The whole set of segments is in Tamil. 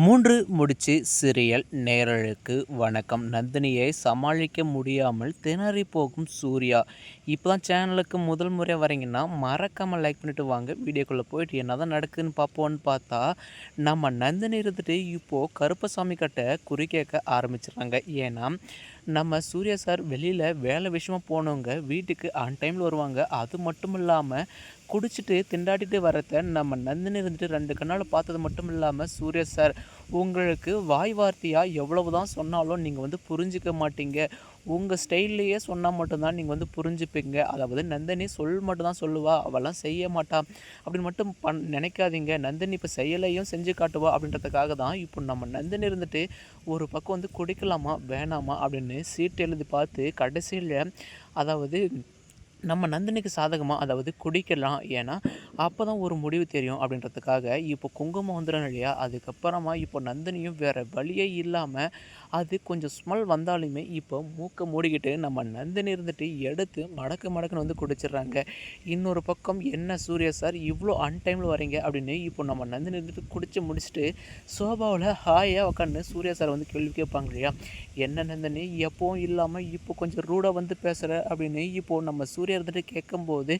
மூன்று முடிச்சு சீரியல் நேயர்களுக்கு வணக்கம். நந்தினியை சமாளிக்க முடியாமல் திணறி போகும் சூர்யா. இப்போ தான் சேனலுக்கு முதல் முறை வரீங்கன்னா மறக்காமல் லைக் பண்ணிவிட்டு வாங்க. வீடியோக்குள்ளே போயிட்டு என்ன தான் நடக்குதுன்னு பார்ப்போன்னு பார்த்தா, நம்ம நந்தினி இருந்துட்டு இப்போது கருப்பசாமி கிட்ட குறி கேட்க ஆரம்பிச்சிடுறாங்க. ஏன்னா நம்ம சூர்யா சார் வெளியில் வேலை விஷயமா போனவங்க வீட்டுக்கு ஆன் டைமில் வருவாங்க. அது மட்டும் இல்லாமல் குடிச்சிட்டு திண்டாடிட்டு வரத நம்ம நந்தினி இருந்துட்டு 2 கண்ணால் பார்த்தது மட்டும் இல்லாமல், சூர்யா சார் உங்களுக்கு வாய் வார்த்தையாக எவ்வளவு தான் சொன்னாலும் நீங்கள் வந்து புரிஞ்சிக்க மாட்டீங்க. உங்கள் ஸ்டைல்லையே சொன்னால் மட்டும்தான் நீங்கள் வந்து புரிஞ்சுப்பீங்க. அதாவது நந்தினி மட்டும் தான் சொல்லுவா, அவெல்லாம் செய்ய மாட்டா அப்படின்னு மட்டும் நினைக்காதீங்க. நந்தினி இப்போ செயலையும் செஞ்சு காட்டுவா அப்படின்றதுக்காக தான் இப்போ நம்ம நந்தினி இருந்துட்டு ஒரு பக்கம் வந்து குடிக்கலாமா வேணாமா அப்படின்னு சீட்டு எழுதி பார்த்து கடைசியில் அதாவது நம்ம நந்தினிக்கு சாதகமாக அதாவது குடிக்கலாம். ஏன்னா அப்போ தான் ஒரு முடிவு தெரியும் அப்படின்றதுக்காக இப்போ குங்குமம் வந்துடும் இல்லையா. அதுக்கப்புறமா இப்போ நந்தினியும் வேறு வழியே இல்லாமல் அது கொஞ்சம் ஸ்மெல் வந்தாலுமே இப்போ மூக்கை மூடிக்கிட்டு நம்ம நந்தினி இருந்துட்டு எடுத்து மடக்குன்னு வந்து குடிச்சிடுறாங்க. இன்னொரு பக்கம் என்ன சூர்யா சார் இவ்வளோ அன்டைமில் வரீங்க அப்படின்னு இப்போ நம்ம நந்தினி இருந்துட்டு குடிச்சு முடிச்சுட்டு சோபாவில் ஹாயாக உட்காந்து சூர்யா சார் வந்து கேள்வி கேட்பாங்க இல்லையா. என்ன நந்தினி எப்போவும் இல்லாமல் இப்போ கொஞ்சம் ரூடாக வந்து பேசுகிற அப்படின்னு இப்போது நம்ம சூர்யா இருந்துட்டு கேட்கும்போது,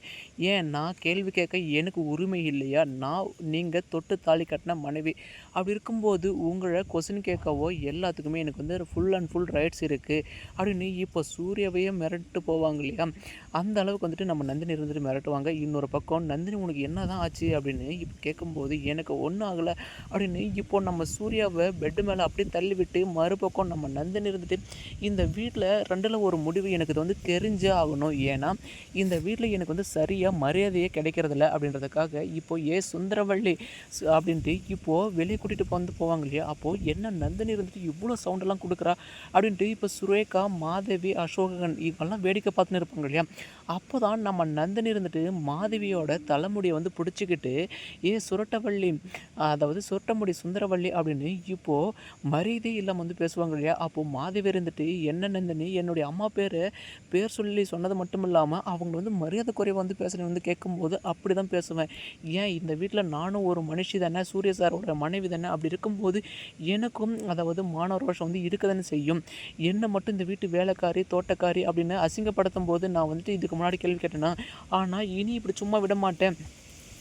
ஏன் நான் கேள்வி கேட்க எனக்கு உரிமை இல்லையா? நீங்கள் தொட்டு தாலி கட்டின மனைவி. அப்படி இருக்கும்போது உங்களை கொஸ்டின் கேட்கவோ எல்லாத்துக்குமே எனக்கு வந்து ஃபுல் அண்ட் ஃபுல் ரைட்ஸ் இருக்குது அப்படின்னு இப்போ சூர்யாவையே மிரட்டு போவாங்க இல்லையா. அந்த அளவுக்கு வந்துட்டு நம்ம நந்தினி இருந்துட்டு மிரட்டுவாங்க. இன்னொரு பக்கம் நந்தினி உனக்கு என்ன தான் ஆச்சு அப்படின்னு இப்போ கேட்கும்போது, எனக்கு ஒன்றும் ஆகலை அப்படின்னு இப்போ நம்ம சூர்யாவை பெட்டு மேலே அப்படியே தள்ளிவிட்டு மறுபக்கம் நம்ம நந்தினி இருந்துட்டு இந்த வீட்டில் 2ல் ஒரு முடிவு எனக்கு இது வந்து தெரிஞ்சே ஆகணும். ஏன்னா இந்த வீட்டில் எனக்கு வந்து சரியாக மரியாதையே கிடைக்கிறதில்ல அப்படின்றதுக்காக இப்போது சுந்தரவள்ளி அப்படின்ட்டு இப்போது வெளியே கூட்டிகிட்டு வந்து போவாங்க இல்லையா. அப்போது என்ன நந்தினி இருந்துட்டு இவ்வளோ சவுண்டெல்லாம் கொடுக்குறா அப்படின்ட்டு இப்போ சுரேகா, மாதவி, அசோகன் இவங்கெல்லாம் வேடிக்கை பார்த்துன்னு இருப்பாங்க இல்லையா. அப்போ தான் நம்ம நந்தினி இருந்துட்டு மாதவியோட தலைமுடியை வந்து பிடிச்சிக்கிட்டு சுரட்டவள்ளி அதாவது சுரட்டமுடி சுந்தரவள்ளி அப்படின்னு இப்போது மரியாதை இல்லாமல் வந்து பேசுவாங்க இல்லையா. அப்போது மாதவி இருந்துட்டு என்ன நந்தினி என்னுடைய அம்மா பேர் சொல்லி சொன்னது மட்டும் இல்லாமல் அவங்க வந்து மரியாதை குறைவாக வந்து பேசுகிறேன் வந்து கேட்கும்போது அப்படி தான் பேசுவேன். ஏன் இந்த வீட்டில் நானும் ஒரு மனுஷி தானே, சூர்யா சாரோட மனைவி தானே. அப்படி இருக்கும்போது எனக்கும் அதாவது மான ரோஷம் வந்து இருக்க தானே செய்யும். என்னை மட்டும் இந்த வீட்டு வேலைக்காரி தோட்டக்காரி அப்படின்னு அசிங்கப்படுத்தும் போது நான் வந்துட்டு இதுக்கு முன்னாடி கேள்வி கேட்டேன்னா, ஆனால் இனி இப்படி சும்மா விட மாட்டேன்.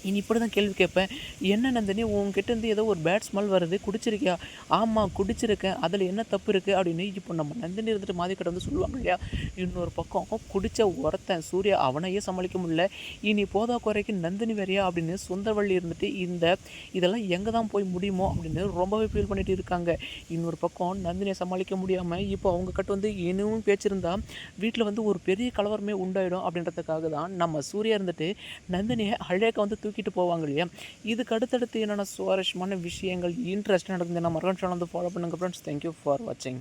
இனி இப்படி தான் கேள்வி கேட்பேன். என்ன நந்தினி உங்ககிட்டேருந்து ஏதோ ஒரு பேட் ஸ்மெல் வருது, குடிச்சிருக்கியா? ஆமாம் குடிச்சிருக்கேன், அதில் என்ன தப்பு இருக்குது அப்படின்னு இப்போ நம்ம நந்தினி இருந்துட்டு மாதிக்கிட்ட வந்து சொல்லுவாங்க இல்லையா. இன்னொரு பக்கம் குடித்த ஒருத்தன் சூர்யா அவனையே சமாளிக்க முடியல, இனி போதா குறைக்கு நந்தினி வேறையா அப்படின்னு சுந்தரவள்ளி இருந்துட்டு இதெல்லாம் எங்கே தான் போய் முடியுமோ அப்படின்னு ரொம்பவே ஃபீல் பண்ணிட்டு இருக்காங்க. இன்னொரு பக்கம் நந்தினியை சமாளிக்க முடியாமல் இப்போ அவங்க கிட்ட வந்து இன்னும் பேச்சிருந்தா வீட்டில் வந்து ஒரு பெரிய கலவரமே உண்டாயிடும் அப்படின்றதுக்காக தான் நம்ம சூர்யா இருந்துட்டு நந்தினியை அழகாக வந்து தூக்கிட்டு போவாங்க இல்லையா. இதுக்கு அடுத்தடுத்து என்னென்ன சுவாரஸ்யமான விஷயங்கள் இன்ட்ரெஸ்ட் நடக்குது நம்ம மறக்காம சேனல் வந்து ஃபாலோ பண்ணுங்கள் ஃப்ரெண்ட்ஸ். தேங்க்யூ ஃபார் வாட்சிங்.